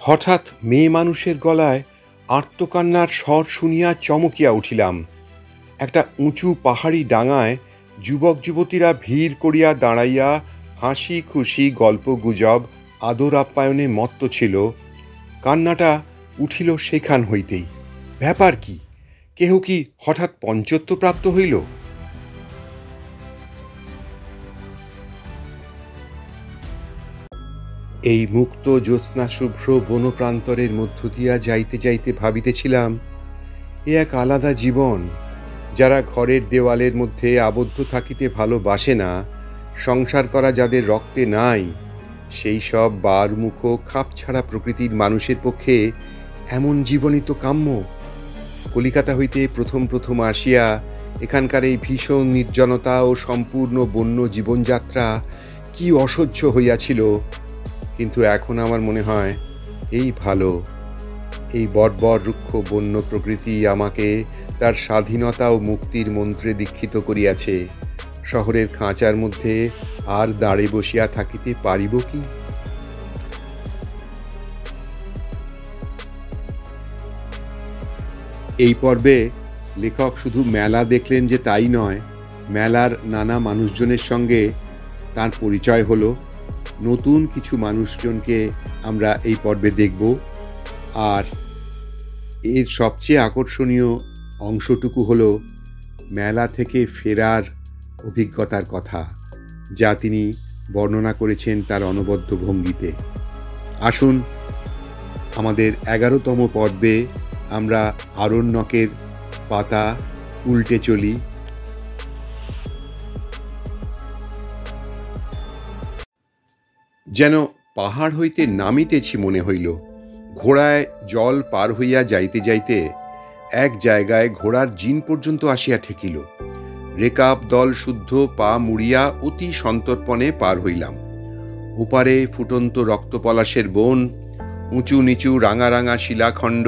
হঠাৎ মেয়ে মানুষের গলায় আর্তকান্নার স্বর শুনিয়া চমকিয়া উঠিলাম। একটা উঁচু পাহাড়ি ডাঙায় যুবক যুবতীরা ভিড় করিয়া দাঁড়াইয়া হাসি খুশি গল্প গুজব আদর আপ্যায়নে মত্ত ছিল। কান্নাটা উঠিল সেখান হইতেই। ব্যাপার কি? কেহ কি হঠাৎ পঞ্চত্ব প্রাপ্ত হইল? এই মুক্ত জ্যোৎস্না শুভ্র বনপ্রান্তরের মধ্য দিয়া যাইতে যাইতে ভাবিতেছিলাম, এ এক আলাদা জীবন। যারা ঘরের দেওয়ালের মধ্যে আবদ্ধ থাকিতে ভালোবাসে না, সংসার করা যাদের রক্তে নাই, সেই সব বারমুখ খাপছাড়া প্রকৃতির মানুষের পক্ষে এমন জীবনই তো কাম্য। কলিকাতা হইতে প্রথম প্রথম আসিয়া এখানকার এই ভীষণ নির্জনতা ও সম্পূর্ণ বন্য জীবনযাত্রা কি অসহ্য হইয়াছিল, কিন্তু এখন আমার মনে হয় এই ভালো। এই বর্বর রুক্ষ বন্য প্রকৃতি আমাকে তার স্বাধীনতা ও মুক্তির মন্ত্রে দীক্ষিত করিয়াছে। শহরের খাঁচার মধ্যে আর দাঁড়ে বসিয়া থাকিতে পারিব কি? এই পর্বে লেখক শুধু মেলা দেখলেন যে তাই নয়, মেলার নানা মানুষজনের সঙ্গে তার পরিচয় হলো। নতুন কিছু মানুষজনকে আমরা এই পর্বে দেখব। আর এর সবচেয়ে আকর্ষণীয় অংশটুকু হলো মেলা থেকে ফেরার অভিজ্ঞতার কথা, যা তিনি বর্ণনা করেছেন তার অনবদ্য ভঙ্গিতে। আসুন আমাদের 11তম পর্বে আমরা আরণ্যকের পাতা উল্টে চলি। যেন পাহাড় হইতে নামিতেছি মনে হইল। ঘোড়ায় জল পার হইয়া যাইতে যাইতে এক জায়গায় ঘোড়ার জিন পর্যন্ত আসিয়া ঠেকিল। রেকাব দল শুদ্ধ পা মুড়িয়া অতি সন্তর্পণে পার হইলাম। ওপারে ফুটন্ত রক্তপলাশের বন, উঁচু নিচু রাঙা রাঙা শিলাখণ্ড,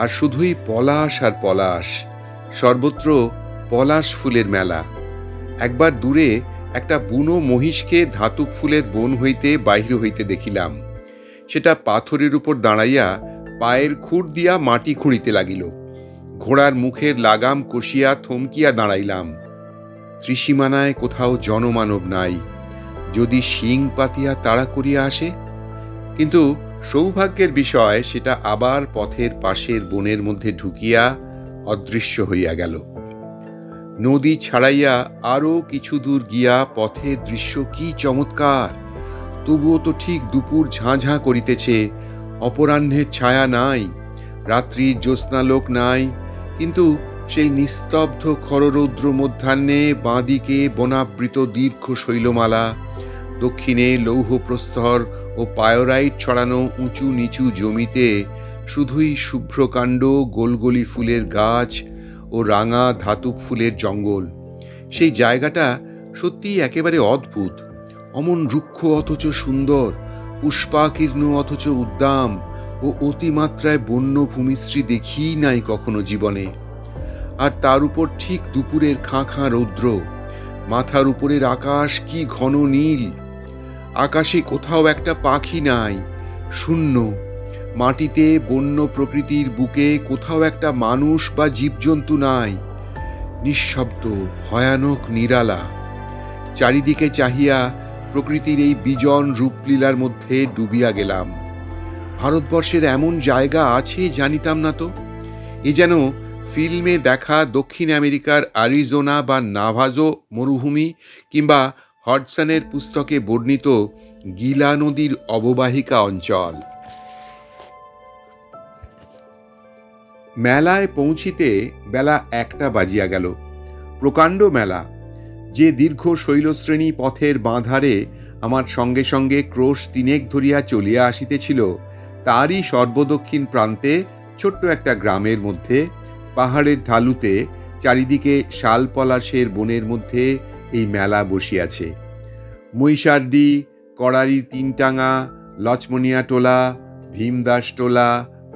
আর শুধুই পলাশ আর পলাশ, সর্বত্র পলাশ ফুলের মেলা। একবার দূরে একটা বুনো মহিষকে ধাতুক ফুলের বন হইতে বাহির হইতে দেখিলাম। সেটা পাথরের উপর দাঁড়াইয়া পায়ের খুর দিয়া মাটি খুঁড়িতে লাগিল। ঘোড়ার মুখের লাগাম কষিয়া থমকিয়া দাঁড়াইলাম। ত্রিসীমানায় কোথাও জনমানব নাই, যদি শিং পাতিয়া তাড়া করিয়া আসে। কিন্তু সৌভাগ্যের বিষয়, সেটা আবার পথের পাশের বনের মধ্যে ঢুকিয়া অদৃশ্য হইয়া গেল। নদী ছাড়াইয়া আরও কিছু দূর গিয়া পথের দৃশ্য কি চমৎকার! তবুও তো ঠিক দুপুর ঝাঁঝাঁ করিতেছে, অপরাহ্নের ছায়া নাই, রাত্রির জ্যোৎস্নালোক নাই, কিন্তু সেই নিস্তব্ধ খররৌদ্র মধ্যাহ্নে বাঁদিকে বনাবৃত দীর্ঘ শৈলমালা, দক্ষিণে লৌহ প্রস্তর ও পায়োরাইট ছড়ানো উঁচু নিচু জমিতে শুধুই শুভ্রকাণ্ড গোলগলি ফুলের গাছ ও রাঙা ধাতুক ফুলের জঙ্গল। সেই জায়গাটা সত্যিই একেবারে অদ্ভুত। অমন রুক্ষ অথচ সুন্দর, পুষ্পাকীর্ণ অথচ উদ্দাম ও অতিমাত্রায় বন্য ভূমিশ্রী দেখিই নাই কখনো জীবনে। আর তার উপর ঠিক দুপুরের খাঁ খাঁ রৌদ্র। মাথার উপরের আকাশ কি ঘন নীল। আকাশে কোথাও একটা পাখি নাই, শূন্য। মাটিতে বন্য প্রকৃতির বুকে কোথাও একটা মানুষ বা জীবজন্তু নাই। নিঃশব্দ, ভয়ানক নিরালা। চারিদিকে চাহিয়া প্রকৃতির এই বিজন রূপলীলার মধ্যে ডুবিয়া গেলাম। ভারতবর্ষের এমন জায়গা আছে জানিতাম না তো। এ যেন ফিল্মে দেখা দক্ষিণ আমেরিকার আরিজোনা বা নাভাজো মরুভূমি, কিংবা হডসনের পুস্তকে বর্ণিত গিলা নদীর অববাহিকা অঞ্চল। মেলায় পৌঁছিতে বেলা 1টা বাজিয়া গেল। প্রকাণ্ড মেলা, যে দীর্ঘ শৈলশ্রেণী পথের বাঁধারে আমার সঙ্গে সঙ্গে ক্রোশ 3 ধরিয়া চলিয়া আসিতেছিল, তারই সর্বদক্ষিণ প্রান্তে ছোট্ট একটা গ্রামের মধ্যে পাহাড়ের ঢালুতে চারিদিকে শাল পলাশের বনের মধ্যে এই মেলা বসিয়াছে। মহিষারডি, কড়ারির 3টাঙা, লছমনিয়া টোলা, ভীমদাস টোলা,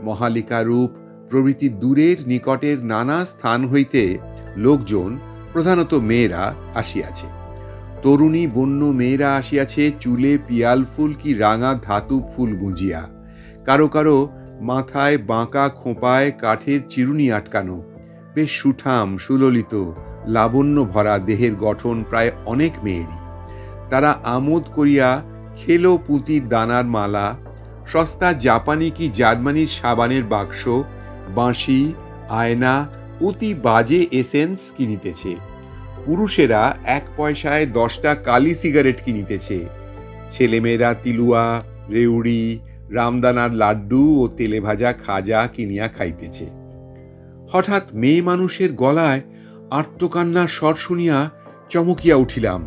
মহালিকা রূপ প্রভৃতি দূরের নিকটের নানা স্থান হইতে লোকজন, প্রধানত মেয়েরা আসিয়াছে। তরুণী বন্য মেয়েরা আসিয়াছে চুলে পিয়াল ফুল কি রাঙা ধাতু ফুল গুঁজিয়া। কারো কারো মাথায় বাঁকা খোঁপায় কাঠের চিরুনি আটকানো, বেশ সুঠাম সুললিত লাবণ্য ভরা দেহের গঠন প্রায় অনেক মেয়েরই। তারা আমোদ করিয়া খেলো পুঁতির দানার মালা, সস্তা জাপানি কি জার্মানির সাবানের বাক্স, বাঁশি, আয়না, অতি বাজে এসেন্স কিনিতেছে। পুরুষেরা 1 পয়সায় 10টা কালি সিগারেট কিনিতেছে। ছেলেমেয়েরা তিলুয়া, রেউড়ি, রামদানার লাড্ডু ও তেলে ভাজা খাজা কিনিয়া খাইতেছে। হঠাৎ মেয়ে মানুষের গলায় আর্তকান্নার স্বর শুনিয়া চমকিয়া উঠিলাম।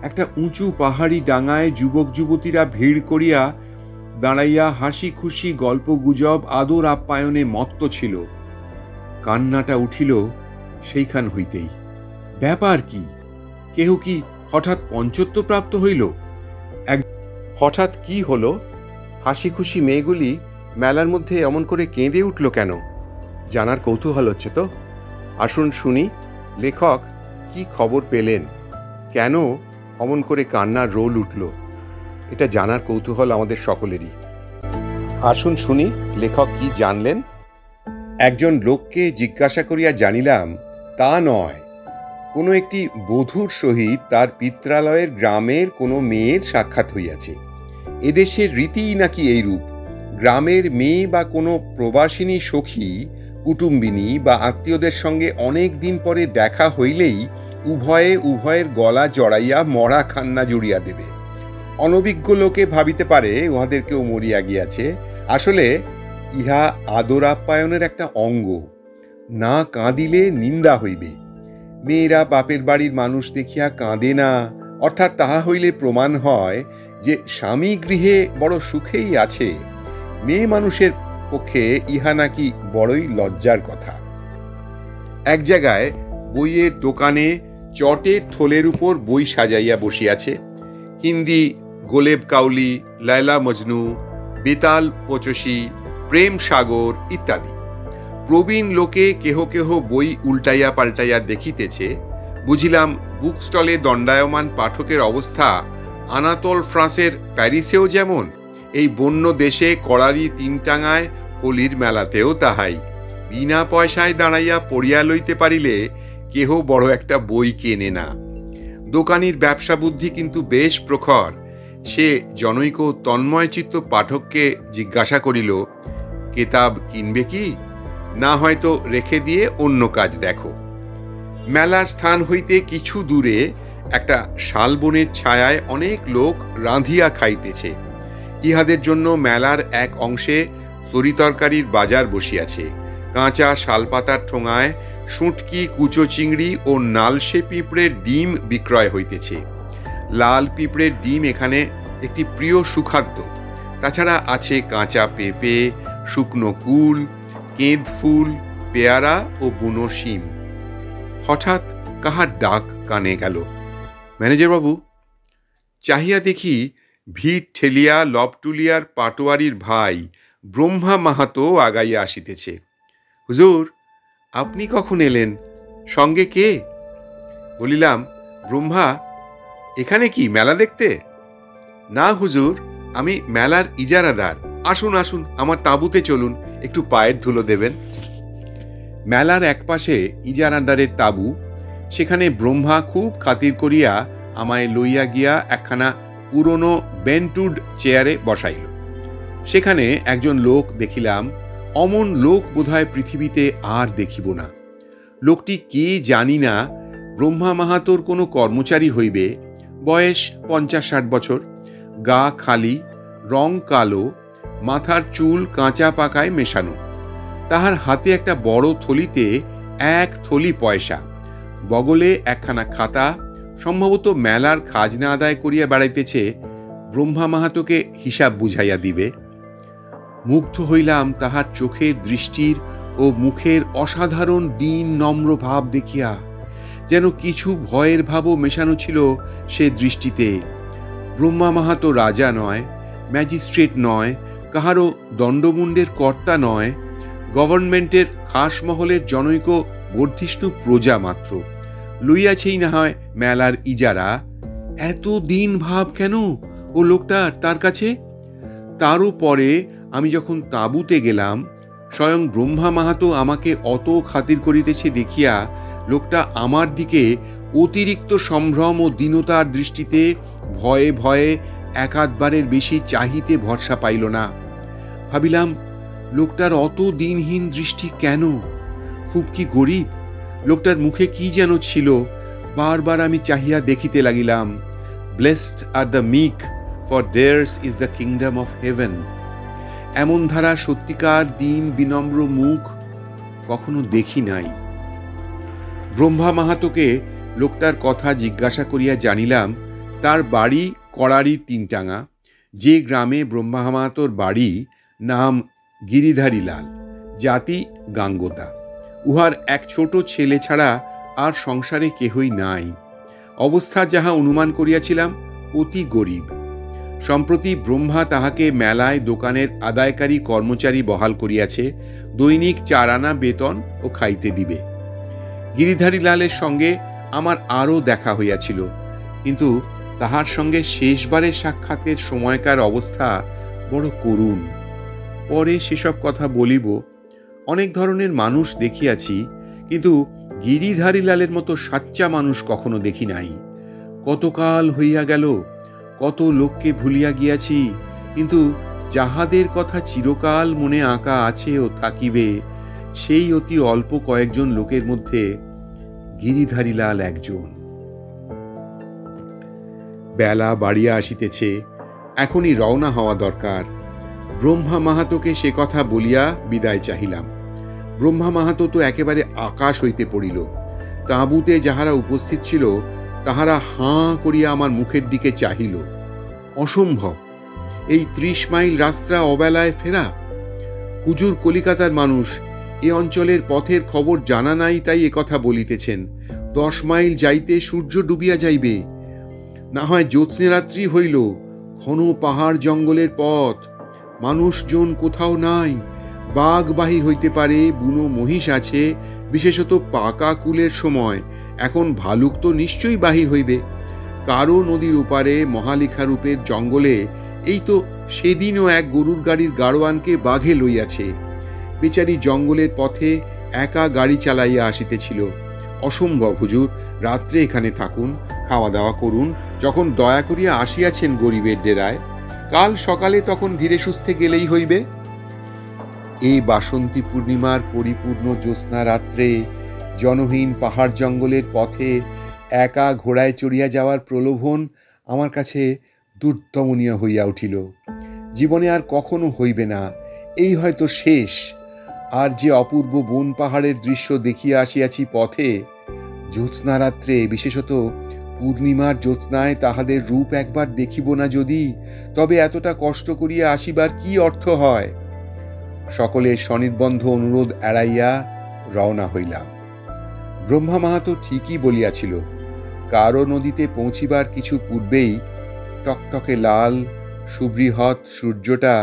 একটা উঁচু পাহাড়ি ডাঙায় যুবক যুবতীরা ভিড় করিয়া দাঁড়াইয়া হাসি খুশি গল্প গুজব আদর আপ্যায়নে মত্ত ছিল। কান্নাটা উঠিল সেইখান হইতেই। ব্যাপার কি? কেহ কি হঠাৎ পঞ্চত্ব প্রাপ্ত হইল? হঠাৎ কি হলো? হাসি খুশি মেয়েগুলি মেলার মধ্যে এমন করে কেঁদে উঠল কেন? জানার কৌতূহল হচ্ছে তো। আসুন শুনি লেখক কি খবর পেলেন, কেন অমন করে কান্নার রোল উঠল। এটা জানার কৌতূহল আমাদের সকলেরই। আসুন শুনি লেখক কি জানলেন। একজন লোককে জিজ্ঞাসা করিয়া জানিলাম, তা নয়, কোনো একটি বধূর সহিত তার পিত্রালয়ের গ্রামের কোনো মেয়ের সাক্ষাৎ হইয়াছে। এদেশের রীতিই নাকি এইরূপ। গ্রামের মেয়ে বা কোনো প্রবাসিনী সখী, কুটুম্বিনী বা আত্মীয়দের সঙ্গে অনেক দিন পরে দেখা হইলেই উভয়ে উভয়ের গলা জড়াইয়া মরা কান্না জুড়িয়া দেবে। অনভিজ্ঞ লোকে ভাবিতে পারে উহাদের কেউ মরিয়া গিয়াছে। আসলে ইহা আদর আপ্যায়নের একটা অঙ্গ। না কাঁদিলে নিন্দা হইবে। মেয়েরা বাপের বাড়ির মানুষ দেখিয়া কাঁদে না, অর্থাৎ তাহা হইলে প্রমাণ হয় যে স্বামী গৃহে বড় সুখেই আছে। মেয়ে মানুষের পক্ষে ইহা নাকি বড়ই লজ্জার কথা। এক জায়গায় বইয়ের দোকানে চটের থলের উপর বই সাজাইয়া বসিয়াছে। হিন্দি গোলেব কাউলি, লায়লা মজনু, বেতাল 85, প্রেম সাগর ইত্যাদি। প্রবীণ লোকে কেহ কেহ বই উল্টাইয়া পাল্টাইয়া দেখিতেছে। বুঝিলাম বুক স্টলে দণ্ডায়মান পাঠকের অবস্থা আনাতোল ফ্রান্সের প্যারিসেও যেমন, এই বন্য দেশে কড়ারি 3 টাঙায় হোলির মেলাতেও তাহাই। বিনা পয়সায় দাঁড়াইয়া পড়িয়া লইতে পারিলে কেহ বড় একটা বই কেনে না। দোকানির ব্যবসা বুদ্ধি কিন্তু বেশ প্রখর। সে জনৈক তন্ময়চিত্ত পাঠককে জিজ্ঞাসা করিল, কেতাব কিনবে কি, না হয়তো রেখে দিয়ে অন্য কাজ দেখো। মেলার স্থান হইতে কিছু দূরে একটা শালবনের ছায়ায় অনেক লোক রাঁধিয়া খাইতেছে। ইহাদের জন্য মেলার এক অংশে তরিতরকারির বাজার বসিয়াছে। কাঁচা শালপাতার ঠোঙায় শুঁটকি, কুচো চিংড়ি ও নালসে পিঁপড়ের ডিম বিক্রয় হইতেছে। লাল পিঁপড়ের ডিম এখানে একটি প্রিয় সুখাদ্য। তাছাড়া আছে কাঁচা পেঁপে, শুকনো কুল, কেঁদ ফুল, পেয়ারা ও বুনো শিম। হঠাৎ কাহার ডাক কানে গেল। ম্যানেজার বাবু। চাহিয়া দেখি ভিড় ঠেলিয়া লবটুলিয়ার পাটোয়ারির ভাই ব্রহ্মা মাহাতো আগাইয়া আসিতেছে। হুজুর, আপনি কখন এলেন? সঙ্গে কে? বলিলাম, ব্রহ্মা, এখানে কি মেলা দেখতে? না হুজুর, আমি মেলার ইজারাদার। আসুন আসুন, আমার তাঁবুতে চলুন, একটু পায়ের ধুলো দেবেন। মেলার একপাশে ইজারাদারের তাঁবু। সেখানে ব্রহ্মা খুব খাতির করিয়া আমায় লইয়া গিয়া একখানা পুরনো বেন্টুড চেয়ারে বসাইল। সেখানে একজন লোক দেখিলাম। অমন লোক বোধহয় পৃথিবীতে আর দেখিব না। লোকটি কে জানি না। ব্রহ্মা মাহাতোর কোনো কর্মচারী হইবে। বয়স 50-60 বছর। গা খালি, রং কালো, মাথার চুল কাঁচা পাকায় মেশানো। তাহার হাতে একটা বড় থলিতে 1 থলি পয়সা, বগলে একখানা খাতা। সম্ভবত মেলার খাজনা আদায় করিয়া বেড়াইতেছে। ব্রহ্মা মাহাতোকে হিসাব বুঝাইয়া দিবে। মুগ্ধ হইলাম তাহার চোখের দৃষ্টির ও মুখের অসাধারণ দীন নম্র ভাব দেখিয়া। যেন কিছু ভয়ের ভাবও মেশানো ছিল সে দৃষ্টিতে। ব্রহ্মা মাহাতো রাজা নয়, ম্যাজিস্ট্রেট নয়, কাহারও দণ্ডমুণ্ডের কর্তা নয়, গভর্নমেন্টের খাস মহলের জনৈক বর্ধিষ্ণু প্রজা মাত্র। লইয়াছেই না হয় মেলার ইজারা। এত দিন ভাব কেন ও লোকটার তার কাছে? তারও পরে আমি যখন তাঁবুতে গেলাম, স্বয়ং ব্রহ্মা মাহাতো আমাকে অত খাতির করিতেছে দেখিয়া লোকটা আমার দিকে অতিরিক্ত সম্ভ্রম ও দীনতার দৃষ্টিতে ভয়ে ভয়ে একাধবারের বেশি চাহিতে ভরসা পাইল না। ভাবিলাম, লোকটার অত দিনহীন দৃষ্টি কেন? খুব কি গরিব? লোকটার মুখে কি যেন ছিল, বারবার আমি চাহিয়া দেখিতে লাগিলাম। Blessed are the meek, for theirs is the kingdom of heaven. এমন ধারা সত্যিকার দীন বিনম্র মুখ কখনো দেখি নাই। ব্রহ্মা মাহাতোকে লোকটার কথা জিজ্ঞাসা করিয়া জানিলাম তার বাড়ি কড়ারির তিনটাঙা, যে গ্রামে ব্রহ্মা মাহাতোর বাড়ি, নাম গিরিধারী লাল, জাতি গাঙ্গোতা। উহার এক ছোট ছেলে ছাড়া আর সংসারে কেহই নাই। অবস্থা যাহা অনুমান করিয়াছিলাম, অতি গরিব। সম্প্রতি ব্রহ্মা তাহাকে মেলায় দোকানের আদায়কারী কর্মচারী বহাল করিয়াছে, দৈনিক 4 আনা বেতন ও খাইতে দিবে। গিরিধারী লালের সঙ্গে আমার আরও দেখা হইয়াছিল, কিন্তু তাহার সঙ্গে শেষবারের সাক্ষাতের সময়কার অবস্থা বড় করুণ। পরে সেসব কথা বলিব। অনেক ধরনের মানুষ দেখিয়াছি, কিন্তু গিরিধারী লালের মতো সাচ্চা মানুষ কখনো দেখি নাই। কতকাল হইয়া গেল, কত লোককে ভুলিয়া গিয়াছি, কিন্তু যাহাদের কথা চিরকাল মনে আঁকা আছে ও থাকিবে, সেই অতি অল্প কয়েকজন লোকের মধ্যে গিরিধারী লাল একজন। বেলা বাড়িয়া আসিতেছে, এখনই রওনা হওয়া দরকার। ব্রহ্মা মাহাতোকে সে কথা বলিয়া বিদায় চাহিলাম। ব্রহ্মা মাহাতো তো একেবারে আকাশ হইতে পড়িল। তাঁবুতে যাহারা উপস্থিত ছিল তাহারা হাঁ করিয়া আমার মুখের দিকে চাহিল। অসম্ভব! এই 30 মাইল রাস্তা অবেলায় ফেরা! হুজুর কলিকাতার মানুষ, এ অঞ্চলের পথের খবর জানা নাই, তাই একথা বলিতেছেন। 10 মাইল যাইতে সূর্য ডুবিয়া যাইবে, না হয় জ্যোৎস্নে রাত্রি হইল। ঘন পাহাড় জঙ্গলের পথ, মানুষজন কোথাও নাই। বাঘ বাহির হইতে পারে, বুনো মহিষ আছে, বিশেষত পাকা কুলের সময়। এখন ভালুক তো নিশ্চয়ই বাহির হইবে। কারো নদীর ওপারে মহালিখারূপের জঙ্গলে এই তো সেদিনও এক গরুর গাড়ির গাড়োয়ানকে বাঘে লইয়াছে। বেচারি জঙ্গলের পথে একা গাড়ি চালাইয়া আসিতেছিল। অসম্ভব হুজুর, রাত্রে এখানে থাকুন, খাওয়া দাওয়া করুন। যখন দয়া করিয়া আসিয়াছেন গরিবের ডেরায়, কাল সকালে তখন ধীরে সুস্থে গেলেই হইবে। এই বাসন্তী পূর্ণিমার পরিপূর্ণ জ্যোৎস্না রাত্রে জনহীন পাহাড় জঙ্গলের পথে একা ঘোড়ায় চড়িয়া যাওয়ার প্রলোভন আমার কাছে দুর্দমনীয় হইয়া উঠিল। জীবনে আর কখনো হইবে না, এই হয়তো শেষ। আর যে অপূর্ব বন পাহাড়ের দৃশ্য দেখিয়া আসিয়াছি পথে, জ্যোৎস্না রাত্রে, বিশেষত পূর্ণিমার জ্যোৎস্নায় তাহাদের রূপ একবার দেখিব না যদি, তবে এতটা কষ্ট করিয়া আসিবার কি অর্থ হয়? সকলের স্বনির্বন্ধ অনুরোধ এড়াইয়া রওনা হইলাম। ব্রহ্মা মাহাতো ঠিকই বলিয়াছিল, কারো নদীতে পৌঁছিবার কিছু পূর্বেই টকটকে লাল সুবৃহৎ সূর্যটা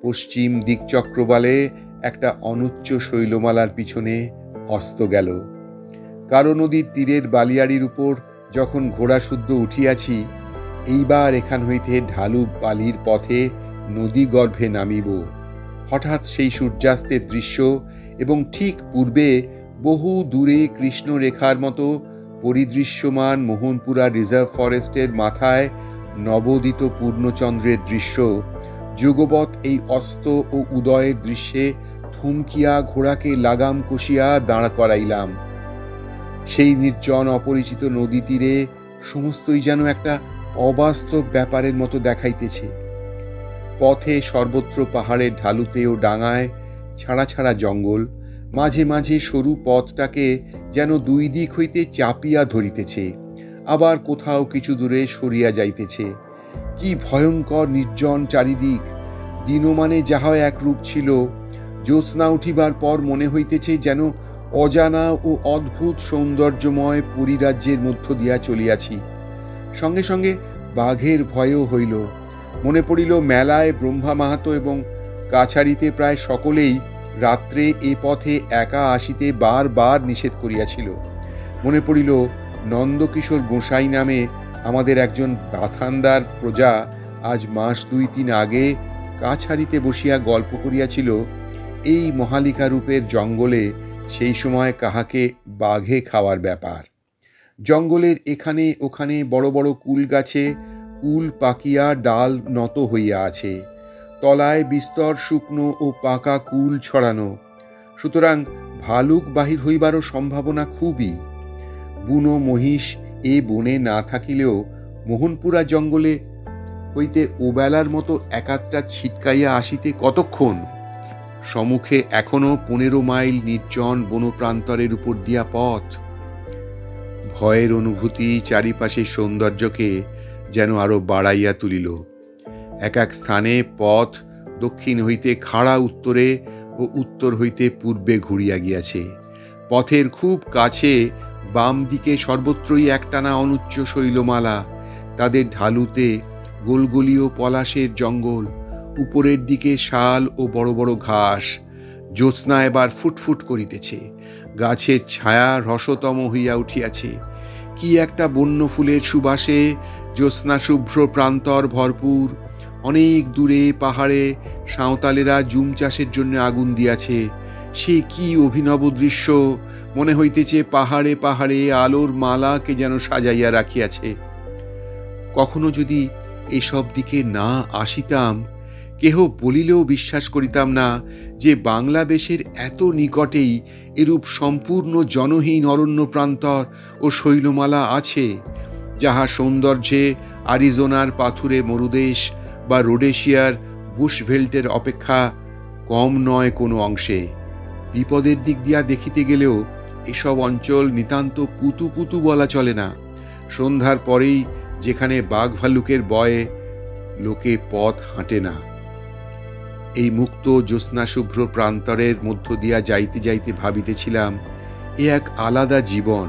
পশ্চিম দিকচক্রবালে একটা অনুচ্চ শৈলমালার পিছনে অস্ত গেল। কারো নদীর তীরের বালিয়াড়ির উপর যখন ঘোড়া শুদ্ধ উঠিয়াছি, এইবার এখান হইতে ঢালু বালির পথে নদী গর্ভে নামিব। হঠাৎ সেই সূর্যাস্তের দৃশ্য এবং ঠিক পূর্বে বহু দূরে কৃষ্ণরেখার মতো পরিদৃশ্যমান মোহনপুরা রিজার্ভ ফরেস্টের মাথায় নবোদিত পূর্ণচন্দ্রের দৃশ্য, যুগবৎ এই অস্ত ও উদয়ের দৃশ্যে থমকিয়া ঘোড়াকে লাগাম কষিয়া দাঁড় করাইলাম। সেই নির্জন অপরিচিত নদী তীরে সমস্তই যেন একটা অবাস্তব ব্যাপারের মতো দেখাইতেছে। পথে সর্বত্র পাহাড়ের ঢালুতে ও ডাঙায় ছাড়া ছাড়া জঙ্গল, মাঝে মাঝে সরু পথটাকে যেন 2 দিক হইতে চাপিয়া ধরিতেছে, আবার কোথাও কিছু দূরে সরিয়া যাইতেছে। কি ভয়ঙ্কর নির্জন চারিদিক! দিনমানে যাহা একরূপ ছিল, জ্যোৎস্না উঠিবার পর মনে হইতেছে যেন অজানা ও অদ্ভুত সৌন্দর্যময় পরিরাজ্যের মধ্য দিয়া চলিয়াছি। সঙ্গে সঙ্গে বাঘের ভয়ও হইল। মনে পড়িল মেলায় ব্রহ্মা মাহাতো এবং কাছারিতে প্রায় সকলেই রাত্রে এ পথে একা আসিতে বারবার নিষেধ করিয়াছিল। মনে পড়িল নন্দকিশোর গোসাই নামে আমাদের একজন বাথানদার প্রজা আজ মাস 2-3 আগে কাছারিতে বসিয়া গল্প করিয়াছিল এই মহালিকা রূপের জঙ্গলে সেই সময় কাহাকে বাঘে খাওয়ার ব্যাপার। জঙ্গলের এখানে ওখানে বড় বড় কুল গাছে কুল পাকিয়া ডাল নত হইয়া আছে, তলায় বিস্তর শুকনো ও পাকা কুল ছড়ানো, সুতরাং ভালুক বাহির হইবারও সম্ভাবনা খুবই। বুনো মহিষ এ বনে না থাকিলেও মোহনপুরা জঙ্গলে হইতে ওবেলার মতো একাত্রা ছিটকাইয়া আসিতে কতক্ষণ? সম্মুখে এখনো 15 মাইল নির্জন বনপ্রান্তরের উপর দিয়া পথ। ভয়ের অনুভূতি চারিপাশের সৌন্দর্যকে যেন আরো বাড়াইয়া তুলিল। এক এক স্থানে পথ দক্ষিণ হইতে খাড়া উত্তরে ও উত্তর হইতে পূর্বে ঘুরিয়া গিয়াছে। পথের খুব কাছে বাম দিকে সর্বত্রই একটানা অনুচ্চ শৈলমালা, তাদের ঢালুতে গোলগলীয় পলাশের জঙ্গল, উপরের দিকে শাল ও বড় বড় ঘাস। জ্যোৎস্না এবার ফুটফুট করিতেছে, গাছের ছায়া রসতম হইয়া উঠিয়াছে। কি একটা বন্য ফুলের সুবাসে জ্যোৎস্না শুভ্র প্রান্তর ভরপুর। অনেক দূরে পাহাড়ে সাঁওতালেরা জুম চাষের জন্য আগুন দিয়াছে। সে কি অভিনব দৃশ্য! মনে হইতেছে পাহাড়ে পাহাড়ে আলোর মালাকে যেন সাজাইয়া রাখিয়াছে। কখনো যদি এসব দিকে না আসিতাম, কেহ বলিলেও বিশ্বাস করিতাম না যে বাংলাদেশের এত নিকটেই এরূপ সম্পূর্ণ জনহীন অরণ্য প্রান্তর ও শৈলমালা আছে, যাহা সৌন্দর্যে আরিজোনার পাথুরে মরুদেশ বা রোডেশিয়ার বুশভেল্টের অপেক্ষা কম নয় কোনো অংশে। বিপদের দিক দিয়া দেখিতে গেলেও এসব অঞ্চল নিতান্ত পুতু পুতু বলা চলে না। সন্ধ্যার পরেই যেখানে বাঘ ভাল্লুকের ভয়ে লোকে পথ হাঁটে না। এই মুক্ত জ্যোৎস্না শুভ্র প্রান্তরের মধ্য দিয়া যাইতে যাইতে ভাবিতেছিলাম, এ এক আলাদা জীবন।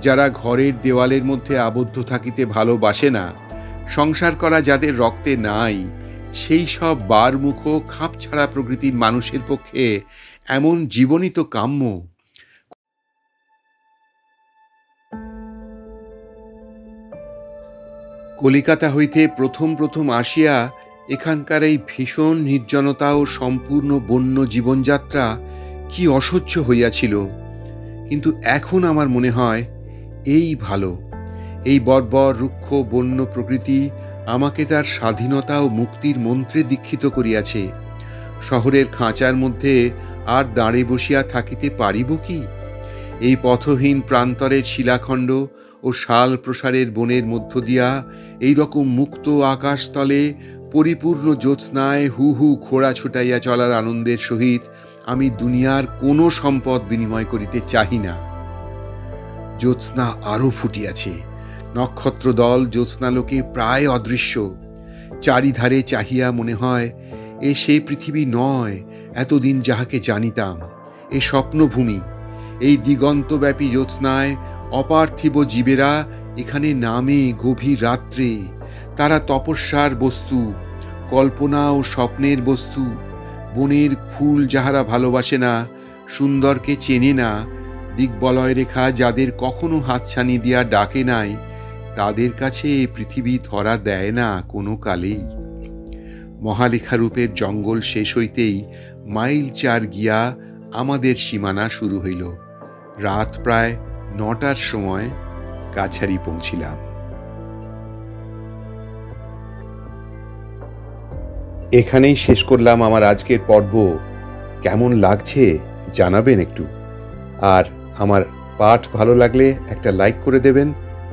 যারা ঘরের দেওয়ালের মধ্যে আবদ্ধ থাকিতে ভালোবাসে না, সংসার করা যাদের রক্তে নাই, সেই সব বারমুখ খাপছাড়া প্রকৃতির মানুষের পক্ষে এমন জীবনই তো কাম্য। কলিকাতা হইতে প্রথম প্রথম আসিয়া এখানকার এই ভীষণ নির্জনতা ও সম্পূর্ণ বন্য জীবনযাত্রা কি অসহ্য হইয়াছিল, কিন্তু এখন আমার মনে হয় এই ভালো। এই বর্বর রুক্ষ বন্য প্রকৃতি আমাকে তার স্বাধীনতা ও মুক্তির মন্ত্রে দীক্ষিত করিয়াছে। শহরের খাঁচার মধ্যে আর দাঁড়ে বসিয়া থাকিতে পারিব কি? এই পথহীন প্রান্তরের শিলাখণ্ড ও শাল প্রসারের বনের মধ্য দিয়া এই রকম মুক্ত আকাশতলে পরিপূর্ণ জ্যোৎস্নায় হু হু ঘোড়া ছুটাইয়া চলার আনন্দের সহিত আমি দুনিয়ার কোনো সম্পদ বিনিময় করিতে চাহি না। জ্যোৎস্না আরো ফুটিয়াছে, নক্ষত্রদল জ্যোৎস্নালোকে প্রায় অদৃশ্য। চারিধারে চাহিয়া মনে হয় এ সেই পৃথিবী নয় এতদিন যাহাকে জানিতাম, এ স্বপ্নভূমি। এই দিগন্তব্যাপী জ্যোৎস্নায় অপার্থিব জীবেরা এখানে নামে গভীর রাত্রে। তারা তপস্যার বস্তু, কল্পনা ও স্বপ্নের বস্তু। বনের ফুল যাহারা ভালোবাসে না, সুন্দরকে চেনে না, দিগ্বলয় রেখা যাদের কখনো হাতছানি দিয়া ডাকে নাই, তাদের কাছে এই পৃথিবী ধরা দেয় না কোনো কালেই। মহালেখারূপের জঙ্গল শেষ হইতেই মাইল 4 গিয়া আমাদের সীমানা শুরু হইল। রাত প্রায় 9টার সময় কাছারি পৌঁছিলাম। এখানেই শেষ করলাম আমার আজকের পর্ব। কেমন লাগছে জানাবেন একটু, আর আমার পাঠ ভালো লাগলে একটা লাইক করে দেবেন,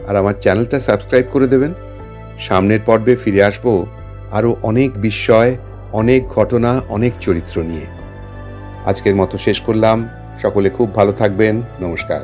আর আমার চ্যানেলটা সাবস্ক্রাইব করে দেবেন। সামনের পর্বে ফিরে আসব আরও অনেক বিস্ময়, অনেক ঘটনা, অনেক চরিত্র নিয়ে। আজকের মতো শেষ করলাম। সকলে খুব ভালো থাকবেন। নমস্কার।